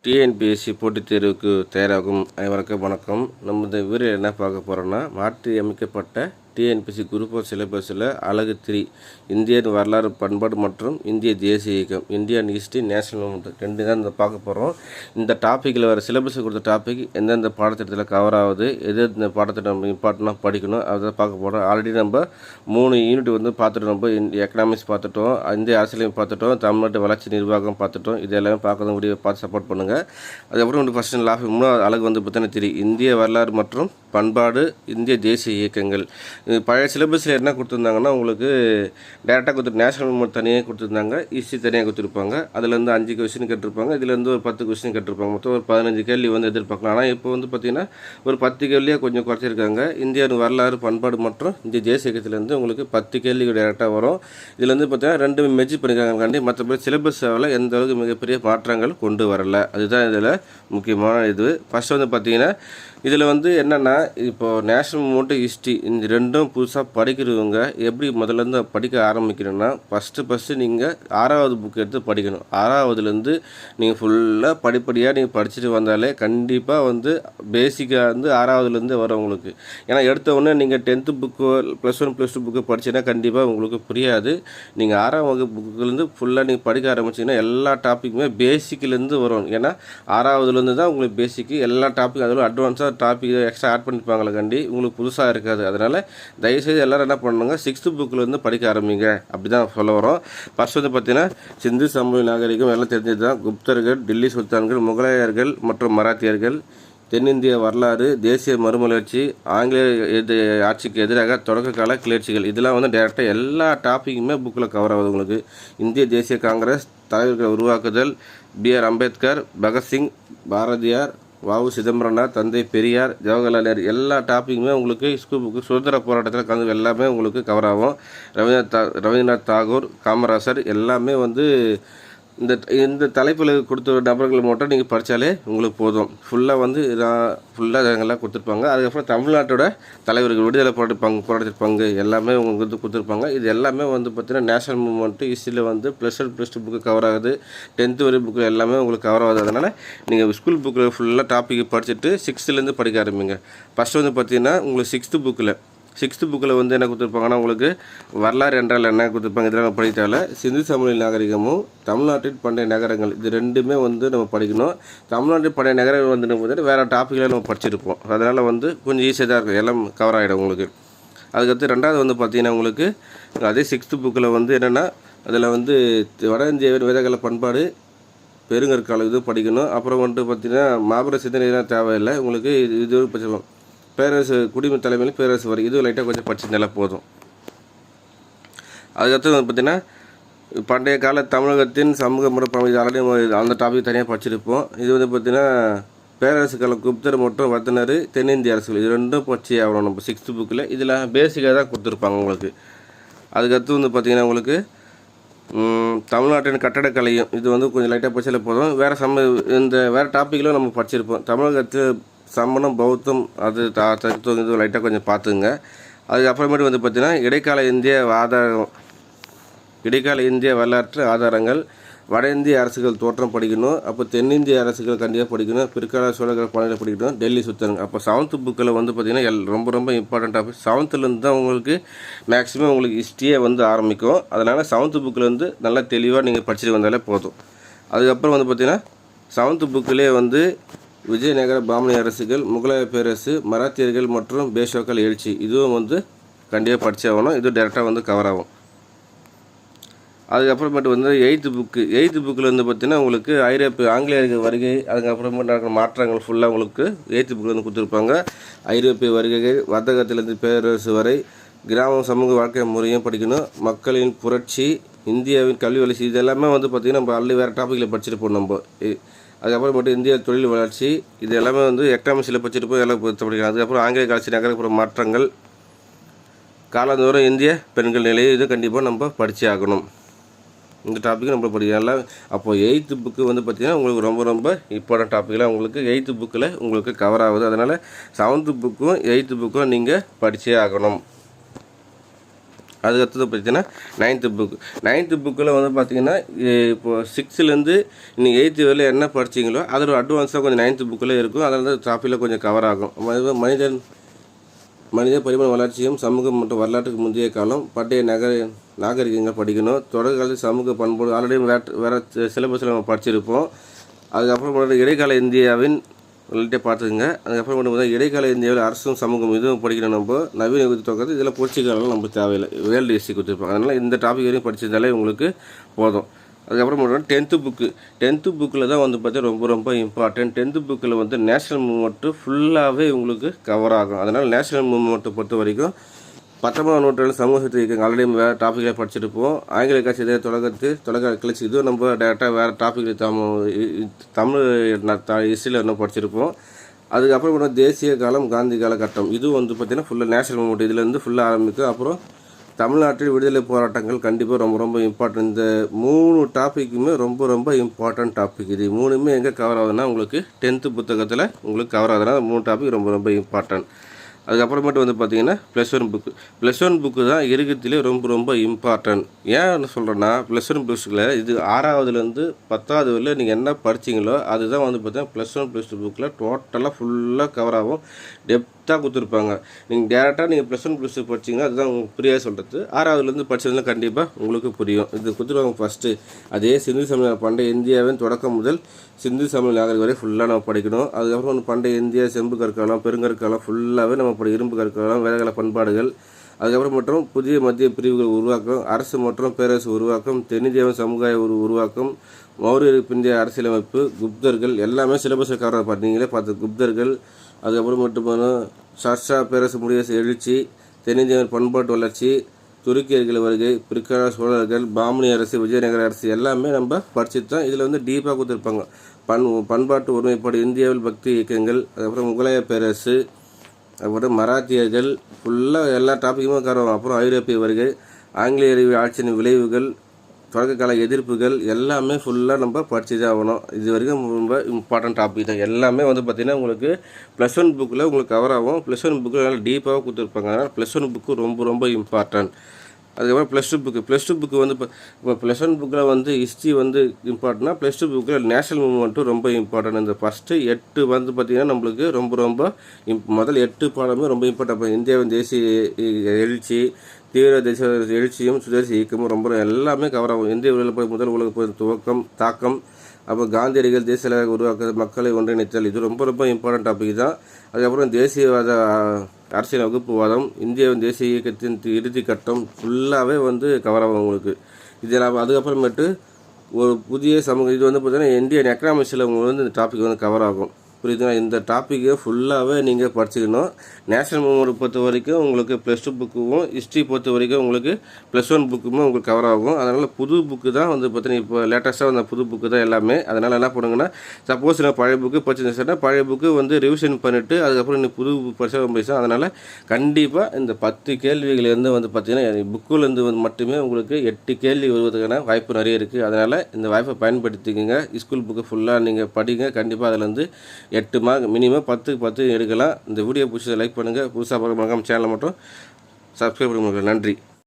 TNPSC போட்டித் தேர்வுக்கு தயாராகும் அனைவருக்கும் வணக்கம். நம்ம இந்த வீடியோவில் என்ன பார்க்க போகிறோன்னா, மாற்றி அமைக்கப்பட்ட டிஎன்பிஎஸ்சி குரூப் ஆஃப் சிலபஸில் அலகு 3 இந்தியன் வரலாறு பண்பாடு மற்றும் இந்திய தேசிய இயக்கம், இந்தியன் ஹிஸ்ட்ரி, நேஷனல் மூமெண்ட் ரெண்டு தான் இந்த பார்க்க போகிறோம். இந்த டாப்பிக்கில் வர சிலபஸ் கொடுத்த டாபிக் எந்தெந்த பாடத்திட்டத்தில் கவர் ஆகுது, எது இந்த பாடத்திட்டம் நம்ம இம்பார்ட்டண்டாக படிக்கணும் அதை பார்க்க போகிறோம். ஆல்ரெடி நம்ம 3 யூனிட் வந்து பார்த்துட்டோம். நம்ம எக்கனாமிக்ஸ் பார்த்துட்டோம், இந்திய அரசியலையும் பார்த்துட்டோம், தமிழ்நாட்டு வளர்ச்சி நிர்வாகம் பார்த்துட்டோம். இது எல்லாமே பார்க்கறது வீடியோ பார்த்து சப்போர்ட் பண்ணுங்கள். அதுக்கப்புறம் வந்து ஃபஸ்ட் லாஃப் 3வது அலகு வந்து பார்த்தீங்கன்னா தெரியும், இந்திய வரலாறு மற்றும் பண்பாடு, இந்திய தேசிய இயக்கங்கள். பழைய சிலபஸில் என்ன கொடுத்துருந்தாங்கன்னா, உங்களுக்கு டேரெக்டாக நேஷனல் மூமெண்ட் தனியாக கொடுத்துருந்தாங்க, ஹிஸ்ட்ரி தனியாக கொடுத்துருப்பாங்க. அதுலேருந்து 5 கொஸ்டின் கேட்டிருப்பாங்க, இதுலேருந்து ஒரு 10 கொஸ்டின் கேட்டிருப்பாங்க. மொத்தம் ஒரு 15 கேள்வி வந்து எதிர்பார்க்கலாம். ஆனால் இப்போ வந்து பார்த்திங்கன்னா ஒரு 10 கேள்வியாக கொஞ்சம் குறைச்சிருக்காங்க. இந்தியாவின் வரலாறு பண்பாடு மற்றும் இந்திய தேசிய இயக்கத்திலேருந்து உங்களுக்கு 10 கேள்வி டேரெக்டாக வரும். இதுலேருந்து பார்த்தீங்கன்னா 2 மெர்ஜ் பண்ணியிருக்காங்க. மற்றபடி சிலபஸ் எந்த அளவுக்கு மிகப்பெரிய மாற்றங்கள் கொண்டு வரல. அதுதான் இதில் முக்கியமான இது. ஃபஸ்ட்டு வந்து பார்த்திங்கன்னா இதில் வந்து என்னென்னா, இப்போது நேஷனல் மூமெண்ட், ஹிஸ்ட்ரி இந்த ரெண்டும் புதுசாக படிக்கிறவங்க எப்படி முதல்லேருந்து படிக்க ஆரம்பிக்கணும்னா, ஃபஸ்ட்டு நீங்கள் 6வது புக் எடுத்து படிக்கணும். 6வதுலேருந்து நீங்கள் ஃபுல்லாக படிப்படியாக நீங்கள் படிச்சுட்டு வந்தாலே கண்டிப்பாக வந்து பேசிக்காக வந்து 6வதுலேருந்து வரும் உங்களுக்கு. ஏன்னா எடுத்த உடனே நீங்கள் 10th புக்கு +1 +2 புக்கு படிச்சீங்கன்னா கண்டிப்பாக உங்களுக்கு புரியாது. நீங்கள் 6ஆம் வகுப்பு புக்குலேருந்து ஃபுல்லாக நீங்கள் படிக்க ஆரம்பிச்சிங்கன்னா எல்லா டாப்பிக்குமே பேசிக்கிலேருந்து வரும். ஏன்னா 6வதுலேருந்து தான் உங்களுக்கு பேசிக்கு எல்லா டாப்பிக்கும், அதில் அட்வான்ஸாக டாபிக் எக்ஸ்ட்ரா ஆட் பண்ணிப்பாங்களே கண்டி உங்களுக்கு புதுசாக இருக்காது. அதனால் தயவுசெய்து எல்லோரும் என்ன பண்ணுங்க, 6th புக்கிலேருந்து படிக்க ஆரம்பிங்க. அப்படி தான் சொல்ல வரோம். ஃபர்ஸ்ட் வந்து பார்த்தீங்கன்னா சிந்து சமவெளி நாகரிகம் எல்லாம் தெரிஞ்சது தான். குப்தர்கள், டில்லி சுல்தான்கள், முகலாயர்கள் மற்றும் மராத்தியர்கள், தென்னிந்திய வரலாறு, தேசிய மறுமலர்ச்சி, ஆங்கிலேய ஆட்சிக்கு எதிராக தொடக்க கால கிளர்ச்சிகள், இதெல்லாம் வந்து டேரெக்டாக எல்லா டாப்பிக்குமே புக்கில் கவர் ஆகுது உங்களுக்கு. இந்திய தேசிய காங்கிரஸ் தலைவர்களை உருவாக்குதல், B.R. அம்பேத்கர், பகத்சிங், பாரதியார், வ.உ. சிதம்பரனார், தந்தை பெரியார், ஜவஹர்லால் நேரு எல்லா டாப்பிக்குமே உங்களுக்கு ஸ்கூல் புக்கு சுதந்திர போராட்டத்தில் கலந்து எல்லாமே உங்களுக்கு கவர் ஆகும். ரவீந்திரநாத் தாகூர், காமராசர் எல்லாமே வந்து இந்த தலைப்பில் கொடுத்த நபர்கள் மட்டும் நீங்கள் படித்தாலே உங்களுக்கு போதும். ஃபுல்லாக வந்து ஃபுல்லாக எல்லாம் கொடுத்துருப்பாங்க. அதுக்கப்புறம் தமிழ்நாட்டோட தலைவர்கள், விடுதலை போராட்டத்தில் பங்கு எல்லாமே உங்களுக்கு வந்து கொடுத்துருப்பாங்க. இது எல்லாமே வந்து பார்த்திங்கன்னா நேஷனல் மூமெண்ட்டு ஹிஸ்ட்ரியில் வந்து +1 +2 புக்கு கவர் ஆகுது. 10th வரை புக்கு எல்லாமே உங்களுக்கு கவர் ஆகுது. அதனால் நீங்கள் ஸ்கூல் புக்கில் ஃபுல்லாக டாப்பிக்கு படிச்சுட்டு 6th படிக்க ஆரம்பிங்க. ஃபஸ்ட்டு வந்து பார்த்திங்கன்னா உங்களுக்கு 6th புக்கில் வந்து என்ன கொடுத்துருப்பாங்கன்னா, உங்களுக்கு வரலாறு என்றால் என்ன கொடுத்துருப்பாங்க. இதெல்லாம் படித்தால சிந்து சமவெளி நாகரிகமும் தமிழ்நாட்டின் பண்டைய நகரங்கள் இது ரெண்டுமே வந்து நம்ம படிக்கணும். தமிழ்நாட்டின் பண்டைய நகரங்கள் வந்து நம்ம வேறு டாப்பிக்கில் நம்ம படிச்சிருப்போம். அதனால் வந்து கொஞ்சம் ஈஸியாக தான் இருக்கும், எல்லாம் கவர் ஆகிடும் உங்களுக்கு. அதுக்கடுத்து 2வது வந்து பார்த்திங்கன்னா உங்களுக்கு அதே 6th புக்கில் வந்து என்னென்னா, அதில் வந்து வட இந்தியாவின் வேதகால பண்பாடு, பெருங்கற்காலம் இது படிக்கணும். அப்புறம் வந்துட்டு பார்த்திங்கன்னா மாபெர சிந்தனைலாம் தேவையில்லை உங்களுக்கு. இது படிச்சிருப்போம். பேரரசு குடிமை தலைமையில் பேரரசு வரை இது லைட்டாக கொஞ்சம் படிச்சிருந்தால போதும். அதுக்கடுத்து வந்து பார்த்திங்கன்னா பண்டைய கால தமிழகத்தின் சமூக முறை இது ஆல்ரெடி அந்த டாபிக் தனியாக படிச்சிருப்போம். இது வந்து பார்த்திங்கன்னா பேரரசு காலம், குப்தர் மற்றும் வர்த்தனர், தென்னிந்திய அரசுகள் இது ரெண்டும் படிச்சு ஆகணும் நம்ம 6th புக்கில். இதில் பேசிக்காக தான் கொடுத்துருப்பாங்க உங்களுக்கு. அதுக்கடுத்து வந்து பார்த்திங்கன்னா உங்களுக்கு தமிழ்நாட்டின் கட்டடக்கலையும் இது வந்து கொஞ்சம் லைட்டாக படிச்சாலே போதும். வேறு டாப்பிக்கிலும் நம்ம படிச்சிருப்போம். தமிழகத்தில் சமணம், பௌத்தம் அது தத்துவம் இது லைட்டாக கொஞ்சம் பார்த்துங்க. அதுக்கப்புறமேட்டு வந்து பார்த்திங்கன்னா இடைக்கால இந்திய வரலாற்று ஆதாரங்கள், வட இந்திய அரசுகள் தோற்றம் படிக்கணும். அப்போ தென்னிந்திய அரசுகள் கண்டிப்பாக படிக்கணும். பிற்கால சோழர்கள் பாடல்களை படிக்கணும். டெல்லி சுத்தரங்க. அப்போ 7th புக்கில் வந்து பார்த்திங்கன்னா ரொம்ப இம்பார்ட்டன்ட் டாபிக். 7th தான் உங்களுக்கு மேக்ஸிமம் உங்களுக்கு ஹிஸ்ட்ரியே வந்து ஆரம்பிக்கும். அதனால் 7th புக்கில் வந்து நல்லா தெளிவாக நீங்கள் படிச்சுட்டு வந்தாலே போதும். அதுக்கப்புறம் வந்து பார்த்திங்கன்னா 7th புக்கிலே வந்து விஜயநகர பாமனி அரசுகள், முகலாய பேரரசு, மராத்தியர்கள் மற்றும் பேஷோக்கள் எழுச்சி இதுவும் வந்து கண்டிப்பாக படிச்சே ஆகணும். இது டேரெக்டாக வந்து கவர் ஆகும். அதுக்கப்புறமேட்டு வந்து 8th புக்கில் வந்து பார்த்திங்கன்னா உங்களுக்கு ஆங்கிலேயர்கள் வருகை, அதுக்கப்புறமேட்டு நடக்கிற மாற்றங்கள் ஃபுல்லாக உங்களுக்கு 8th புக்கில் வந்து கொடுத்துருப்பாங்க. ஐரோப்பிய வருகைகள், வர்த்தகத்திலிருந்து பேரரசு வரை, கிராம சமூக வாழ்க்கை முறையும் படிக்கணும். மக்களின் புரட்சி, இந்தியாவின் கல்வி வளர்ச்சி இது எல்லாமே வந்து பார்த்திங்கன்னா நம்ம ஆல்ரெடி வேறு டாப்பிக்கில் படிச்சிருப்போம் நம்ம. அதுக்கப்புறம் மட்டும் இந்திய தொழில் வளர்ச்சி இது எல்லாமே வந்து எக்கனாமிக்ஸில் படிச்சிருப்போம், எல்லாம் படிக்கலாம். அதுக்கப்புறம் ஆங்கிலேய காட்சி நகரப்புற மாற்றங்கள், காலந்தோறும் இந்திய பெண்கள் நிலையை இது கண்டிப்பாக நம்ம படித்தே ஆகணும். இந்த டாப்பிக்கு நம்ம படிக்கலாம். அப்போது 8th புக்கு வந்து பார்த்திங்கன்னா உங்களுக்கு ரொம்ப இம்பார்ட்டன்ட் டாப்பிக்கெலாம் உங்களுக்கு 8th புக்கில் உங்களுக்கு கவர் ஆகுது. அதனால் 7th புக்கும் 8th புக்கும் நீங்கள் படித்தே ஆகணும். அதுக்கடுத்தது பார்த்தீங்கன்னா 9th புக். 9th புக்கில் வந்து பார்த்தீங்கன்னா இப்போது 6லேருந்து நீங்கள் 8th வரையில் என்ன படிச்சிங்களோ அதில் அட்வான்ஸாக கொஞ்சம் 9th புக்கில் இருக்கும். அதில் வந்து டாப்பிக்கில் கொஞ்சம் கவர் ஆகும். மனித பரிமாண வளர்ச்சியும் சமூகம் மற்றும் வரலாற்றுக்கு முந்தைய காலம் பண்டைய நாகரிகங்கள் படிக்கணும். தொடக்க காலத்தில் சமூக பண்பாடு ஆல்ரெடி வேறு சிலபஸில் நம்ம படிச்சிருப்போம். அதுக்கப்புறம் இடைக்கால இந்தியாவின் ரிலேட்டே பார்த்துக்குங்க. அதுக்கப்புறம் மட்டும் இடைக்கால இந்தியாவில் அரசும் சமூகம் இதுவும் படிக்கணும். நம்ம நவீன யுகத்தை தொடக்கிறது இதில் புரட்சிகாலம் நம்ம தேவையில்லை, வேர்ல்டு ஹிஸ்ட்ரி கொடுத்துருப்பாங்க. அதனால் இந்த டாபிக் வரையும் படித்ததாலே உங்களுக்கு போதும். அதுக்கப்புறம் மட்டும் 10th புக்கு. 10th புக்கில் தான் வந்து பார்த்தா ரொம்ப ரொம்ப இம்பார்ட்டன்ட். 10th புக்கில் வந்து நேஷ்னல் மூவ்மெண்ட்டு ஃபுல்லாகவே உங்களுக்கு கவர் ஆகும். அதனால் நேஷ்னல் மூவ்மெண்ட்டை பொறுத்த வரைக்கும் 19ஆம் நூற்றாண்டு சமூக சக்தி ஆல்ரெடி வேறு டாப்பிக்கில் படிச்சிருப்போம். ஆங்கில காட்சி இதே தொலைக்காட்சி கிளச்சி இதுவும் நம்ம டேரெக்டாக வேறு டாப்பிக்கில் தமிழ் ஹிஸ்ட்ரியில் இன்னும் படிச்சிருப்போம். அதுக்கப்புறம் கூட தேசிய காலம் காந்தி காலகட்டம் இதுவும் வந்து பார்த்திங்கன்னா ஃபுல்லாக நேஷ்னல் மூவ்மெண்ட் இதுலேருந்து ஃபுல்லாக ஆரம்பிக்கும். அப்புறம் தமிழ்நாட்டில் விடுதலை போராட்டங்கள் கண்டிப்பாக ரொம்ப ரொம்ப இம்பார்ட்டன்ட். இந்த 3 டாப்பிக்குமே ரொம்ப ரொம்ப இம்பார்ட்டன்ட் டாபிக். இது 3மே எங்கே கவர் ஆகுதுன்னா உங்களுக்கு 10th புத்தகத்தில் உங்களுக்கு கவர் ஆகுதுன்னா 3 டாபிக் ரொம்ப ரொம்ப இம்பார்ட்டன்ட். அதுக்கப்புறமேட்டு வந்து பார்த்தீங்கன்னா +1 புக்கு. +1 புக்கு தான் இருக்கிறதுலே ரொம்ப ரொம்ப இம்பார்ட்டன்ட். ஏன் சொல்கிறேன்னா +1 புக்ஸில் இது 6வதுலேருந்து 10வது வரையில் நீங்கள் என்ன படிச்சிங்களோ அதுதான் வந்து பார்த்தீங்கன்னா +1 +2 புக்கில் டோட்டலாக ஃபுல்லாக கவர் ஆகும். டெப்த்தாக கொடுத்துருப்பாங்க. நீங்கள் டேரெக்டாக நீங்கள் +1 +2 படிச்சிங்கன்னா அதுதான் உங்களுக்கு புரியாது சொல்கிறது. 6வதுலேருந்து படிச்சதுலாம் கண்டிப்பாக உங்களுக்கு புரியும். இது கொடுத்துருவாங்க ஃபஸ்ட்டு. அதே சிந்து சமய பண்டைய இந்தியாவின் தொடக்கம் முதல் சிந்து சமய நாகரிகம் வரை ஃபுல்லாக நம்ம படிக்கணும். அதுக்கப்புறம் பண்டைய இந்தியா செம்பு கற்காலம் பெருங்கற்காலம் ஃபுல்லாகவே நம்ம இரும்பு கற்காலம் வேதகால பண்பாடுகள். அதுக்கப்புறம் மற்றும் புதிய மத்திய பிரிவுகள் உருவாக்கம், அரசு மற்றும் பேரரசு உருவாக்கம், தென்னிந்தியாவின் சமுதாய உருவாக்கம், மௌரியருக்கு பிந்தைய அரசியலமைப்பு, குப்தர்கள் எல்லாமே சிலபஸில் கவர் பார்த்தீங்களே பார்த்து குப்தர்கள். அதுக்கப்புறம் மட்டும் ஷார்ஷா பேரரசு முடியரசு எழுச்சி, தென்னிந்தியாவின் பண்பாட்டு வளர்ச்சி, துருக்கியர்கள் வருகை, பிற்கால சோழர்கள், பாமனி அரசு, விஜயநகர அரசு எல்லாமே நம்ம படிச்சுட்டு தான் இதில் வந்து டீப்பாக கொடுத்துருப்பாங்க. பண்பாட்டு ஒருமைப்பாடு, இந்தியாவில் பக்தி இயக்கங்கள், அதுக்கப்புறம் முகலாய பேரரசு, அதுக்கப்புறம் மராத்தியர்கள் ஃபுல்லாக எல்லா டாப்பிக்குமே கவரும். அப்புறம் ஐரோப்பிய வருகை, ஆங்கிலேயர் ஆட்சியின் விளைவுகள், தொடக்க கால எதிர்ப்புகள் எல்லாமே ஃபுல்லாக நம்ம படிச்சு தான் ஆகணும். இது வரைக்கும் ரொம்ப இம்பார்ட்டன்ட் டாபிக் தான். எல்லாமே வந்து பார்த்திங்கன்னா உங்களுக்கு +1 புக்கில் உங்களுக்கு கவர் ஆகும். +1 புக்கில் நல்லா டீப்பாக கொடுத்துருப்பாங்க. அதனால் +1 புக்கு ரொம்ப ரொம்ப இம்பார்ட்டன்ட். அதுக்கப்புறம் +2 புக்கு வந்து இப்போ +1 புக்கில் வந்து ஹிஸ்ட்ரி வந்து இம்பார்ட்டன்ட்னா +2 புக்கில் நேஷனல் மூவ்மெண்ட்டும் ரொம்ப இம்பார்ட்டன்ட். இந்த ஃபஸ்ட்டு 8 வந்து பார்த்திங்கன்னா நம்மளுக்கு ரொம்ப ரொம்ப முதல் 8 பாடமே ரொம்ப இம்பார்ட்டன்ட். இந்தியாவின் தேசிய எழுச்சி, தீவிர தேசிய எழுச்சியும் சுதேசி இயக்கமும் ரொம்ப எல்லாமே கவர் ஆகும். இந்திய முதல் உலக போர் துவக்கம் தாக்கம், அப்போ காந்தியடிகள் தேசிய உருவாக்க மக்களை ஒன்றிணைத்தல் இது ரொம்ப ரொம்ப இம்பார்ட்டன்ட் டாபிக் தான். அதுக்கப்புறம் தேசியவாத அரசியல் வகுப்புவாதம், இந்தியாவின் தேசிய இயக்கத்தின் இறுதி கட்டம் ஃபுல்லாகவே வந்து கவர் ஆகும் உங்களுக்கு. இதில் அதுக்கப்புறமேட்டு ஒரு புதிய சமூகம் இது வந்து பார்த்தீங்கன்னா இந்தியன் எக்கனாமிக்ஸில் உங்களுக்கு வந்து இந்த டாபிக் வந்து கவர் ஆகும். புரியுதுங்களா? இந்த டாப்பிக்கை ஃபுல்லாகவே நீங்கள் படிச்சுக்கணும். நேஷனல் மூவ்மெண்ட் பொறுத்த வரைக்கும் உங்களுக்கு +2 புக்கும், ஹிஸ்ட்ரி பொறுத்த வரைக்கும் உங்களுக்கு +1 புக்குமே உங்களுக்கு கவர் ஆகும். அதனால் புது புக்கு தான் வந்து பார்த்தீங்கன்னா இப்போ லேட்டஸ்ட்டாக வந்த புது புக்கு தான் எல்லாமே. அதனால் என்ன பண்ணுங்கன்னா சப்போஸ் நான் பழைய புக்கு படிச்சிருந்தேன்னா பழைய புக்கு வந்து ரிவிஷன் பண்ணிவிட்டு அதுக்கப்புறம் இன்னும் புது புக் படிச்சா பேசும். அதனால் கண்டிப்பாக இந்த 10 கேள்விகள்லேருந்து வந்து பார்த்தீங்கன்னா புக்குலேருந்து வந்து மட்டுமே உங்களுக்கு 8 கேள்வி வருவதற்கான வாய்ப்பு நிறைய இருக்குது. அதனால் இந்த வாய்ப்பை பயன்படுத்திக்கோங்க. ஸ்கூல் புக்கு ஃபுல்லாக நீங்கள் படிங்க. கண்டிப்பாக அதில் வந்து 8 மார்க் மினிமம் 10க்கு 10 எடுக்கலாம். இந்த வீடியோ பிடிச்சதை லைக் பண்ணுங்கள். புதுசாக பார்க்க மறக்காம சேனலை மட்டும் சப்ஸ்கிரைப் பண்ணுங்கள். நன்றி.